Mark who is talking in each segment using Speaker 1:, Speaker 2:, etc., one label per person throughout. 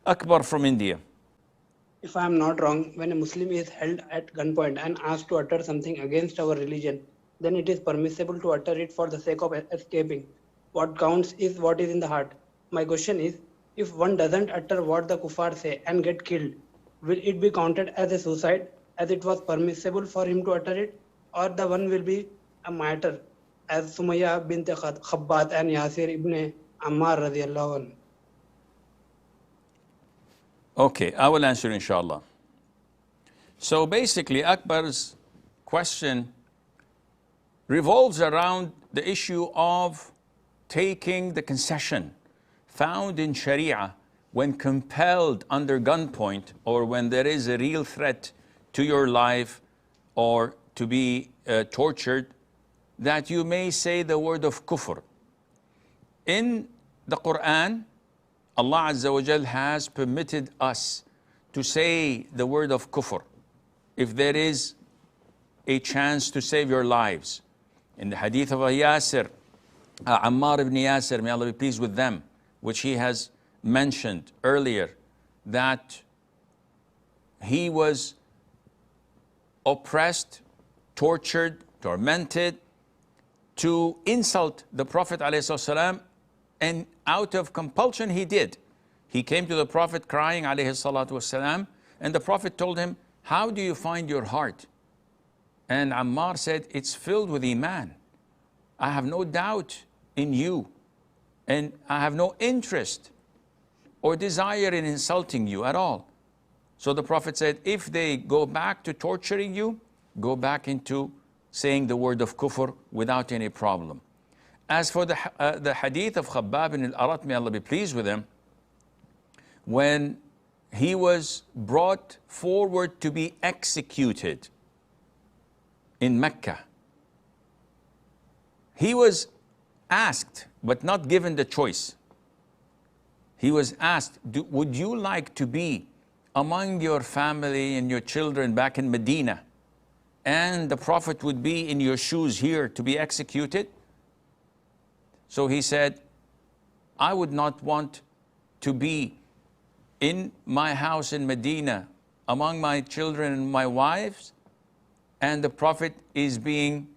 Speaker 1: Akbar from India.
Speaker 2: If I am not wrong, when a Muslim is held at gunpoint and asked to utter something against our religion, then it is permissible to utter it for the sake of escaping. What counts is what is in the heart. My question is, if one doesn't utter what the kuffar say and get killed, will it be counted as a suicide as it was permissible for him to utter it, or the one will be a martyr as Sumayya bint Khabbab and Yasir ibn Ammar radiallahu anhu?
Speaker 1: Okay, I will answer inshallah. So basically, Akbar's question revolves around the issue of taking the concession found in Sharia when compelled under gunpoint, or when there is a real threat to your life or to be tortured, that you may say the word of kufr. In the Quran, Allah Azza wa Jal has permitted us to say the word of kufr if there is a chance to save your lives. In the hadith of Yasir, Ammar ibn Yasir, may Allah be pleased with them, which he has mentioned earlier, that he was oppressed, tortured, tormented to insult the Prophet ﷺ, and out of compulsion he did. He came to the Prophet crying ﷺ, and the Prophet told him, how do you find your heart? And Ammar said, it's filled with Iman. I have no doubt in you, and I have no interest or desire in insulting you at all. So the Prophet said, if they go back to torturing you, go back into saying the word of kufr without any problem. As for the hadith of Khabbab ibn al-Arat, may Allah be pleased with him, when he was brought forward to be executed in Mecca, he was asked, but not given the choice. He was asked, would you like to be among your family and your children back in Medina, and the Prophet would be in your shoes here to be executed? So he said, I would not want to be in my house in Medina among my children and my wives, and the Prophet is being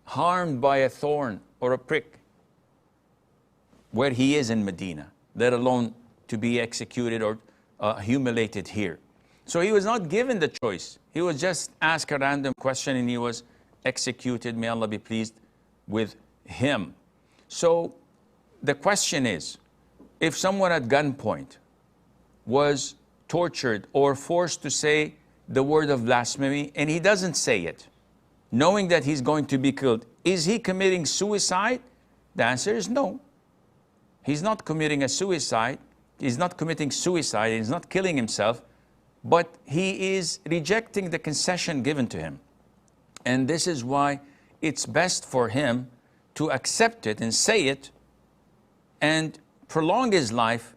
Speaker 1: harmed by a thorn or a prick where he is in Medina, let alone to be executed or humiliated here. So he was not given the choice. He was just asked a random question and he was executed. May Allah be pleased with him. So the question is, if someone at gunpoint was tortured or forced to say the word of blasphemy and he doesn't say it, knowing that he's going to be killed, is he committing suicide? The answer is no. He's not committing a suicide. He's not committing suicide. He's not killing himself, but he is rejecting the concession given to him. And this is why it's best for him to accept it and say it and prolong his life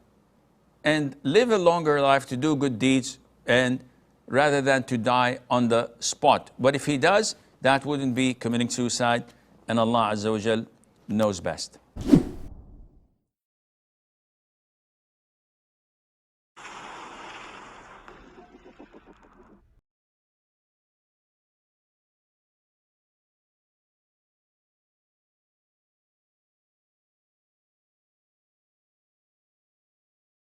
Speaker 1: and live a longer life to do good deeds, and rather than to die on the spot. But if he does, that wouldn't be committing suicide, and Allah Azza wa Jal knows best.